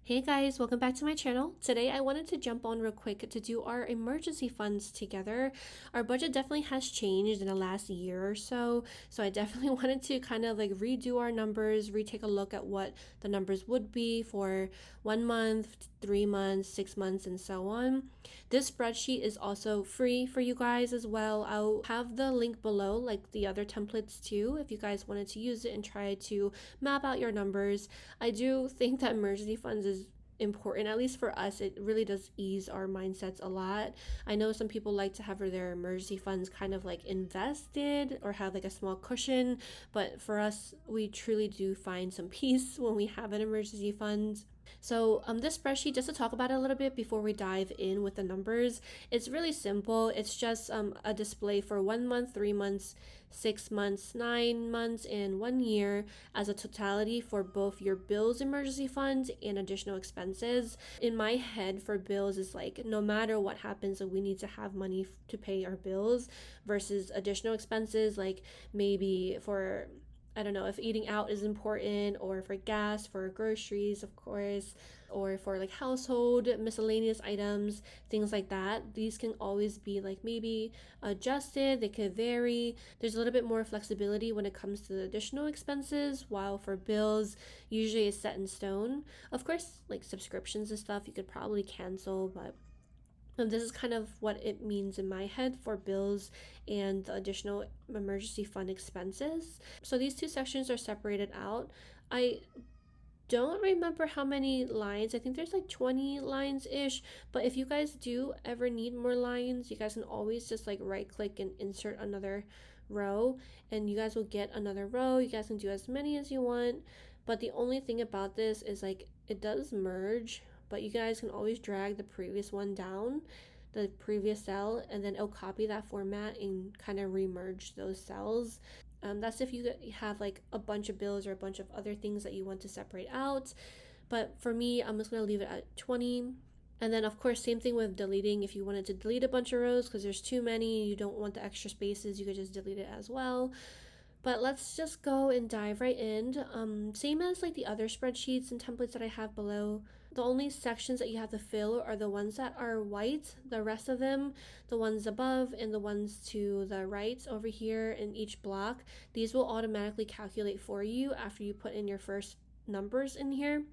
Hey guys, welcome back to my channel. Today I wanted to jump on real quick to do our emergency funds together. Our budget definitely has changed in the last year or so, so I definitely wanted to kind of like redo our numbers, retake a look at what the numbers would be for 1 month, 3 months, 6 months, and so on. This spreadsheet is also free for you guys as well. I'll have the link below, like the other templates too, if you guys wanted to use it and try to map out your numbers. I do think that emergency funds is important, at least for us. It really does ease our mindsets a lot. I know some people like to have their emergency funds kind of like invested or have like a small cushion, but for us, we truly do find some peace when we have an emergency fund. So this spreadsheet, just to talk about it a little bit before we dive in with the numbers, it's really simple. It's just a display for 1 month, 3 months, 6 months, 9 months, and 1 year as a totality for both your bills emergency fund and additional expenses. In my head, for bills is like no matter what happens, so we need to have money to pay our bills, versus additional expenses like maybe for, I don't know, if eating out is important, or for gas, for groceries, of course, or for like household miscellaneous items, things like that. These can always be like maybe adjusted, they could vary. There's a little bit more flexibility when it comes to the additional expenses, while for bills, usually it's set in stone. Of course, like subscriptions and stuff, you could probably cancel, but this is kind of what it means in my head for bills and the additional emergency fund expenses. So these two sections are separated out. I don't remember how many lines. I think there's like 20 lines ish. But if you guys do ever need more lines, you guys can always just like right click and insert another row, and you guys will get another row. You guys can do as many as you want. But the only thing about this is like it does merge, but you guys can always drag the previous one down, the previous cell, and then it'll copy that format and kind of remerge those cells. That's if you have like a bunch of bills or a bunch of other things that you want to separate out. But for me, I'm just going to leave it at 20. And then, of course, same thing with deleting. If you wanted to delete a bunch of rows because there's too many, you don't want the extra spaces, you could just delete it as well. But let's just go and dive right in. Same as like the other spreadsheets and templates that I have below. The only sections that you have to fill are the ones that are white. The rest of them, the ones above and the ones to the right over here in each block, these will automatically calculate for you after you put in your first numbers in here.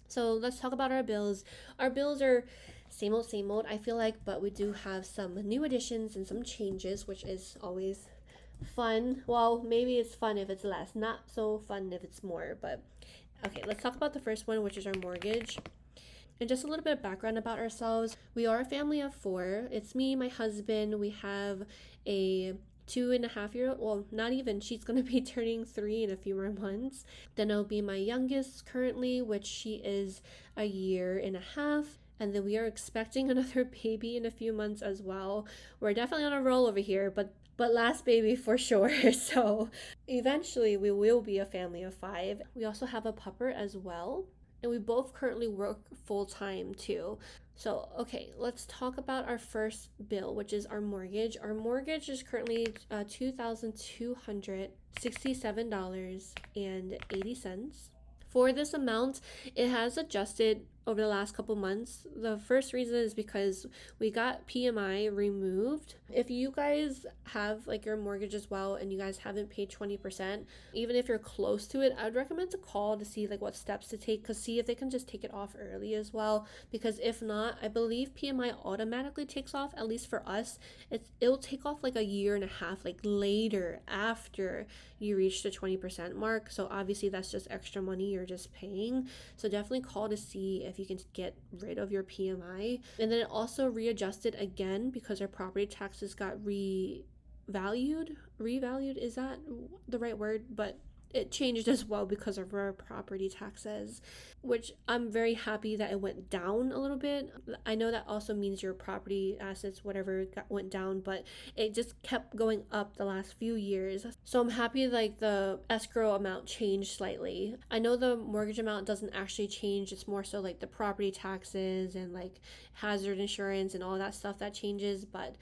So let's talk about our bills. Our bills are same old, I feel like, but we do have some new additions and some changes, which is always fun. Well, maybe it's fun if it's less, not so fun if it's more. But okay, let's talk about the first one, which is our mortgage. And just a little bit of background about ourselves. We are a family of four. It's me, my husband. We have a 2.5 year old. Well, not even. She's going to be turning 3 in a few more months. Then it'll be my youngest currently, which she is 1.5 years. And then we are expecting another baby in a few months as well. We're definitely on a roll over here, but last baby for sure. So eventually we will be a family of 5. We also have a pupper as well, and we both currently work full-time too. So okay, let's talk about our first bill, which is our mortgage. Our mortgage is currently $2,267.80. For this amount, it has adjusted over the last couple months. The first reason is because we got PMI removed. If you guys have like your mortgage as well and you guys haven't paid 20%, even if you're close to it, I would recommend to call to see like what steps to take, because see if they can just take it off early as well. Because if not, I believe PMI automatically takes off, at least for us. It'll take off like 1.5 years, like later after you reach the 20% mark. So obviously that's just extra money you're just paying. So definitely call to see if you can get rid of your PMI. And then it also readjusted again because our property taxes got revalued. Is that the right word? But it changed as well because of our property taxes, which I'm very happy that it went down a little bit. I know that also means your property assets, whatever, went down, but it just kept going up the last few years. So I'm happy like the escrow amount changed slightly. I know the mortgage amount doesn't actually change. It's more so like the property taxes and like hazard insurance and all that stuff that changes, but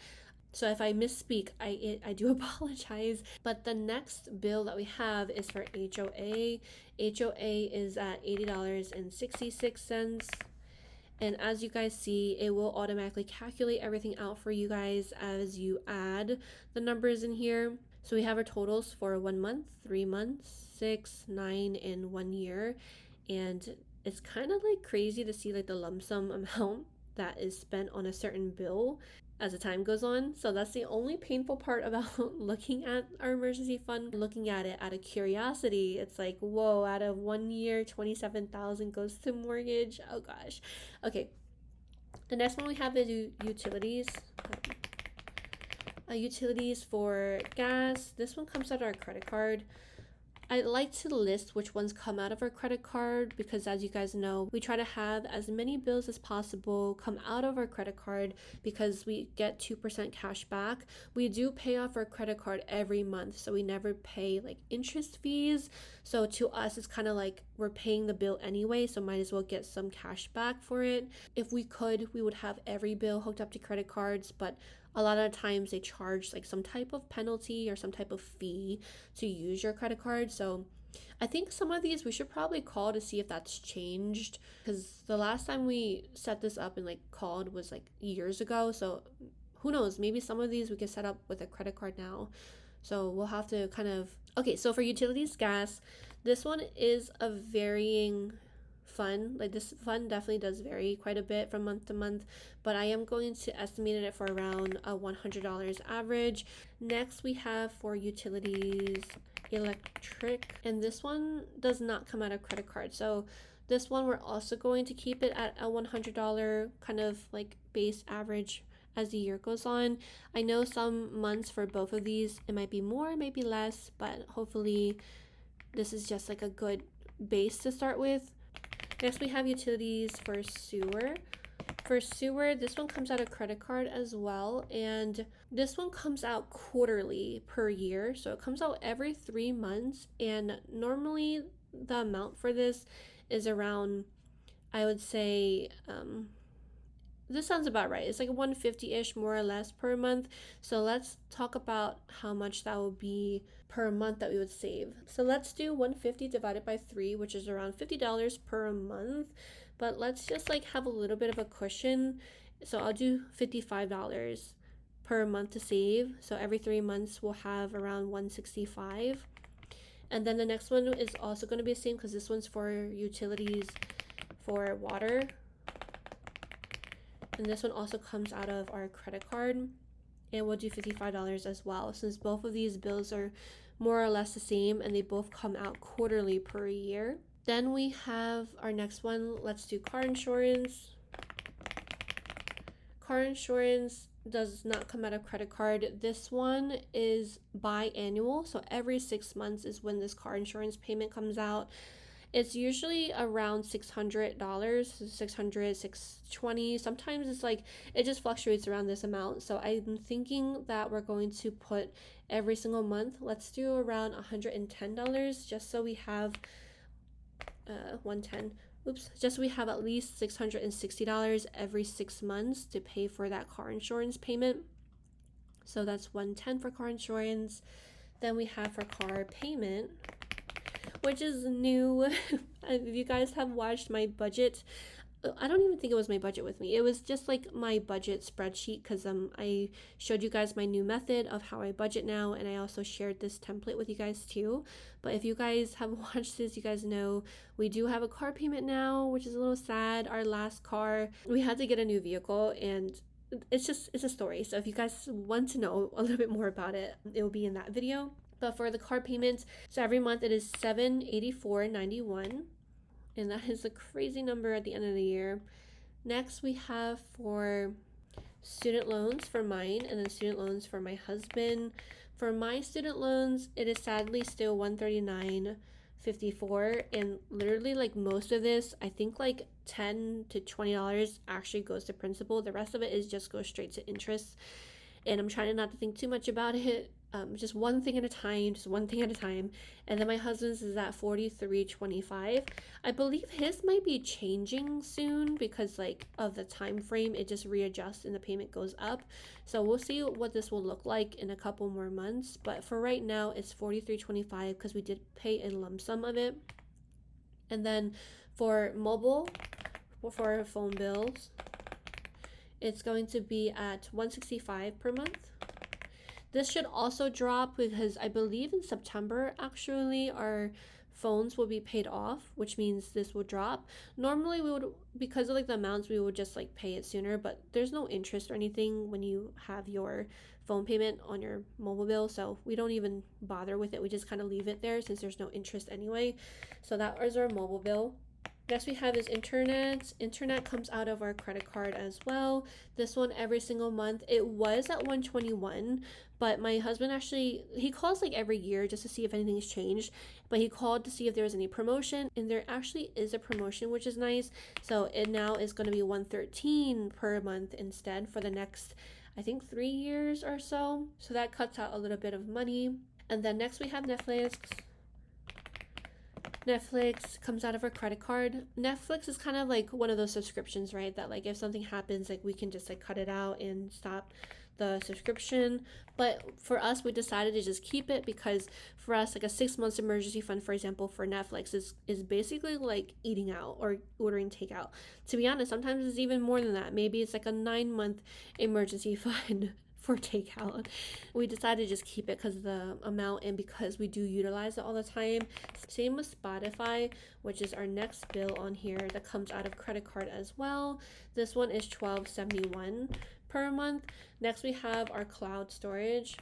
So if I misspeak, I do apologize. But the next bill that we have is for HOA. HOA is at $80.66. And as you guys see, it will automatically calculate everything out for you guys as you add the numbers in here. So we have our totals for 1 month, 3 months, 6, 9, and 1 year. And it's kind of like crazy to see like the lump sum amount that is spent on a certain bill as the time goes on. So that's the only painful part about looking at our emergency fund, looking at it out of curiosity. It's like, whoa, out of 1 year, 27,000 goes to mortgage. Oh gosh. Okay. The next one we have is utilities. Utilities for gas. This one comes out of our credit card. I like to list which ones come out of our credit card because, as you guys know, we try to have as many bills as possible come out of our credit card because we get 2% cash back. We do pay off our credit card every month, so we never pay like interest fees. So to us, it's kind of like we're paying the bill anyway, so might as well get some cash back for it. If we could, we would have every bill hooked up to credit cards, but a lot of times they charge like some type of penalty or some type of fee to use your credit card. So I think some of these we should probably call to see if that's changed, because the last time we set this up and like called was like years ago. So who knows, maybe some of these we can set up with a credit card now. So we'll have to kind of, okay, so for utilities, gas, this one is a varying fund. Like this fund definitely does vary quite a bit from month to month, but I am going to estimate it for around a $100 average. Next we have for utilities, electric, and this one does not come out of credit card. So this one we're also going to keep it at a $100 kind of like base average as the year goes on. I know some months for both of these it might be more, maybe less, but hopefully this is just like a good base to start with. Next we have utilities for sewer. For sewer, this one comes out of credit card as well, and this one comes out quarterly per year. So it comes out every 3 months, and normally the amount for this is around, I would say, this sounds about right. It's like 150-ish more or less per month. So let's talk about how much that would be per month that we would save. So let's do 150 divided by 3, which is around $50 per month. But let's just like have a little bit of a cushion. So I'll do $55 per month to save. So every 3 months we'll have around 165. And then the next one is also going to be the same because this one's for utilities for water. And this one also comes out of our credit card, and we'll do $55 as well, since both of these bills are more or less the same and they both come out quarterly per year. Then we have our next one. Let's do car insurance. Car insurance does not come out of credit card. This one is biannual, so every 6 months is when this car insurance payment comes out. It's usually around $600, $600, $620. Sometimes it's like, it just fluctuates around this amount. So I'm thinking that we're going to put every single month. Let's do around $110 just so we have, 110. Oops, just so we have at least $660 every 6 months to pay for that car insurance payment. So that's 110 for car insurance. Then we have for car payment, which is new. If you guys have watched my budget, I don't even think it was my budget with me. It was just like my budget spreadsheet, because I showed you guys my new method of how I budget now, and I also shared this template with you guys too. But if you guys have watched this, you guys know we do have a car payment now, which is a little sad. Our last car, we had to get a new vehicle, and it's a story. So if you guys want to know a little bit more about it, it will be in that video. But for the car payments, so every month it is $784.91, and that is a crazy number at the end of the year. Next we have for student loans for mine, and then student loans for my husband. For my student loans, it is sadly still $139.54, and literally like most of this, I think like $10 to $20 actually goes to principal. The rest of it is just goes straight to interest, and I'm trying not to think too much about it. just one thing at a time, just one thing at a time. And then my husband's is at 43.25. I believe his might be changing soon because like of the time frame, it just readjusts and the payment goes up. So we'll see what this will look like in a couple more months. But for right now, it's 43.25 because we did pay a lump sum of it. And then for mobile, for our phone bills, it's going to be at 165 per month. This should also drop because I believe in September, actually, our phones will be paid off, which means this will drop. Normally we would, because of like the amounts, we would just like pay it sooner, but there's no interest or anything when you have your phone payment on your mobile bill, so we don't even bother with it. We just kind of leave it there since there's no interest anyway. So that is our mobile bill. Next we have is internet. Internet comes out of our credit card as well. This one every single month. It was at 121, but my husband actually, he calls like every year just to see if anything's changed, but he called to see if there was any promotion, and there actually is a promotion, which is nice. So it now is going to be 113 per month instead for the next, I think, 3 years or so. So that cuts out a little bit of money. And then next we have Netflix. Netflix comes out of our credit card. Netflix is kind of like one of those subscriptions, right? That like if something happens, like we can just like cut it out and stop the subscription. But for us, we decided to just keep it because for us, like a 6 months emergency fund, for example, for Netflix is basically like eating out or ordering takeout. To be honest, sometimes it's even more than that. Maybe it's like a 9-month emergency fund for takeout. We decided to just keep it because of the amount and because we do utilize it all the time. Same with Spotify, which is our next bill on here that comes out of credit card as well. This one is $12.71 per month. Next we have our cloud storage.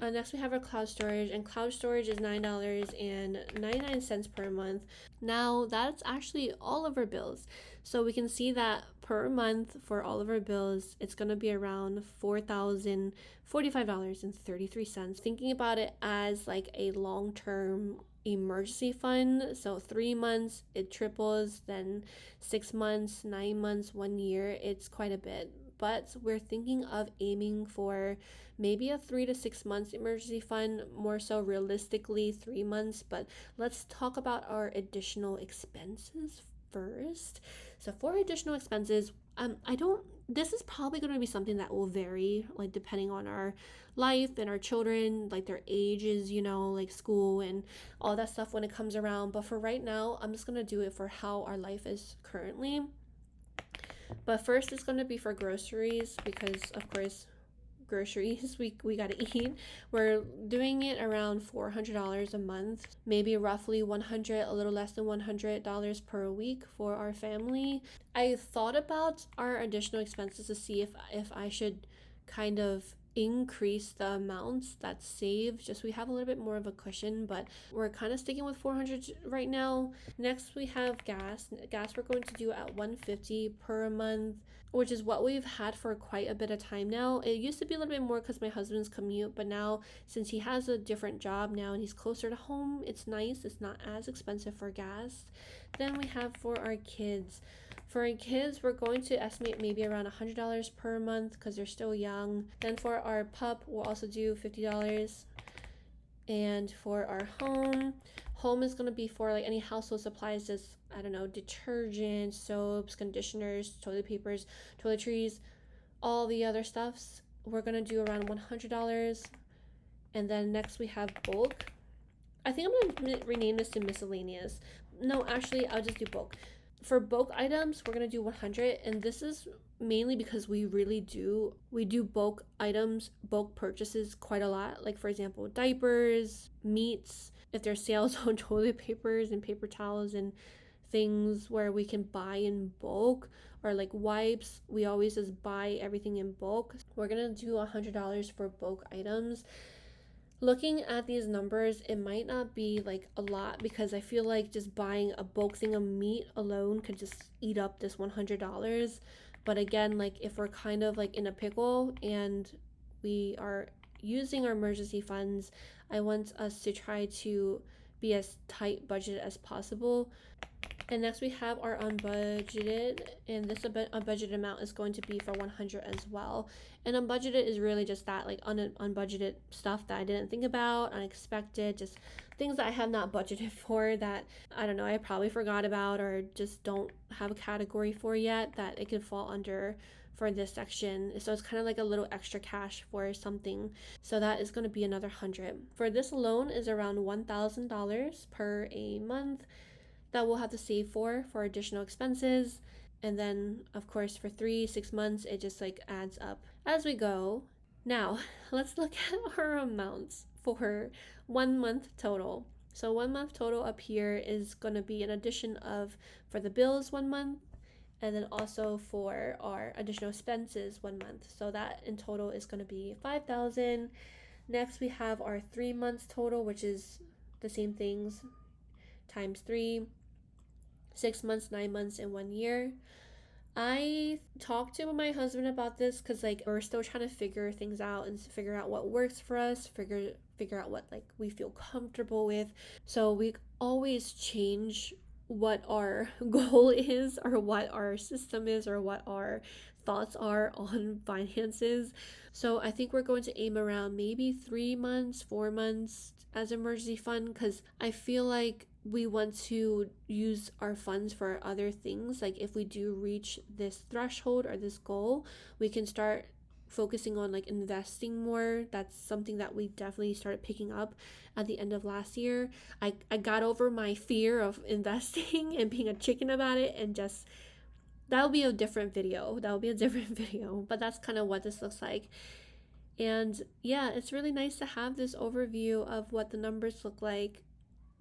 Next we have our cloud storage, and cloud storage is $9.99 per month. Now that's actually all of our bills. So we can see that per month for all of our bills, it's going to be around $4,045.33. Thinking about it as like a long-term emergency fund, so 3 months it triples, then 6 months, 9 months, 1 year, it's quite a bit. But we're thinking of aiming for maybe a 3 to 6 months emergency fund, more so realistically 3 months. But let's talk about our additional expenses first. So for additional expenses, this is probably going to be something that will vary, like depending on our life and our children, like their ages, like school and all that stuff when it comes around. But for right now, I'm just going to do it for how our life is currently. But first it's going to be for groceries because of course groceries we gotta eat. We're doing it around $400 a month, maybe roughly a little less than $100 per week for our family. I thought about our additional expenses to see if I should kind of increase the amounts that's saved, just we have a little bit more of a cushion, but we're kind of sticking with 400 right now. Next we have gas we're going to do at $150 per month, which is what we've had for quite a bit of time now. It used to be a little bit more because my husband's commute, but now since he has a different job now and he's closer to home, it's nice, it's not as expensive for gas. Then we have for our kids, we're going to estimate maybe around $100 per month because they're still young. Then for our pup, we'll also do $50. And for our home is going to be for like any household supplies, just, I don't know, detergent, soaps, conditioners, toilet papers, toiletries, all the other stuffs. We're going to do around $100. And then next we have bulk. I think I'm going to rename this to miscellaneous. No, actually, I'll just do bulk. For bulk items, we're going to do 100, and this is mainly because we do bulk items, bulk purchases quite a lot. Like for example, diapers, meats, if there's sales on toilet papers and paper towels and things where we can buy in bulk, or like wipes, we always just buy everything in bulk. We're going to do $100 for bulk items. Looking at these numbers, it might not be like a lot because I feel like just buying a bulk thing of meat alone could just eat up this $100. But again, like if we're kind of like in a pickle and we are using our emergency funds, I want us to try to be as tight budget as possible. And next we have our unbudgeted, and this unbudgeted amount is going to be for 100 as well. And unbudgeted is really just that, like unbudgeted stuff that I didn't think about, unexpected, just things that I have not budgeted for that I don't know, I probably forgot about or just don't have a category for yet that it could fall under for this section. So it's kind of like a little extra cash for something. So that is going to be another 100. For this alone is around $1,000 per a month that we'll have to save for additional expenses. And then, of course, for 3, 6 months, it just like adds up as we go. Now, let's look at our amounts for 1 month total. So 1 month total up here is going to be an addition of for the bills 1 month, and then also for our additional expenses 1 month. So that in total is going to be 5,000. Next, we have our 3 months total, which is the same things times 3, 6 months, 9 months, and 1 year. I talked to my husband about this because like we're still trying to figure things out and figure out what works for us, figure out what like we feel comfortable with. So we always change what our goal is or what our system is or what our thoughts are on finances. So I think we're going to aim around maybe 3 months, 4 months as emergency fund because I feel like we want to use our funds for other things. Like if we do reach this threshold or this goal, we can start focusing on like investing more. That's something that we definitely started picking up at the end of last year. I got over my fear of investing and being a chicken about it, and just that'll be a different video. But that's kind of what this looks like. And yeah, it's really nice to have this overview of what the numbers look like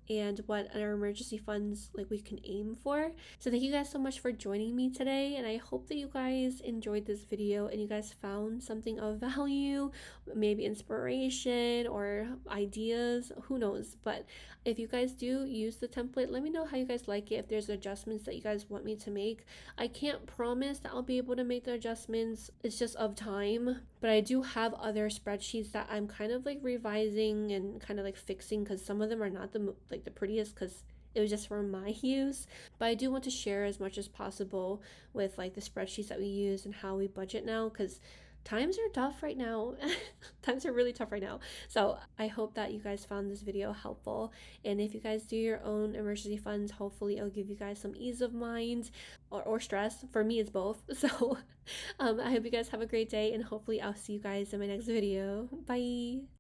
and what our emergency funds like we can aim for. So thank you guys so much for joining me today, and I hope that you guys enjoyed this video and you guys found something of value, maybe inspiration or ideas, who knows. But if you guys do use the template, let me know how you guys like it, if there's adjustments that you guys want me to make. I can't promise that I'll be able to make the adjustments, it's just of time, but I do have other spreadsheets that I'm kind of like revising and kind of like fixing because some of them are not the prettiest because it was just for my use. But I do want to share as much as possible with like the spreadsheets that we use and how we budget now, because times are tough right now. Times are really tough right now. So I hope that you guys found this video helpful, and if you guys do your own emergency funds, hopefully it'll give you guys some ease of mind or stress. For me it's both. So I hope you guys have a great day, and hopefully I'll see you guys in my next video. Bye.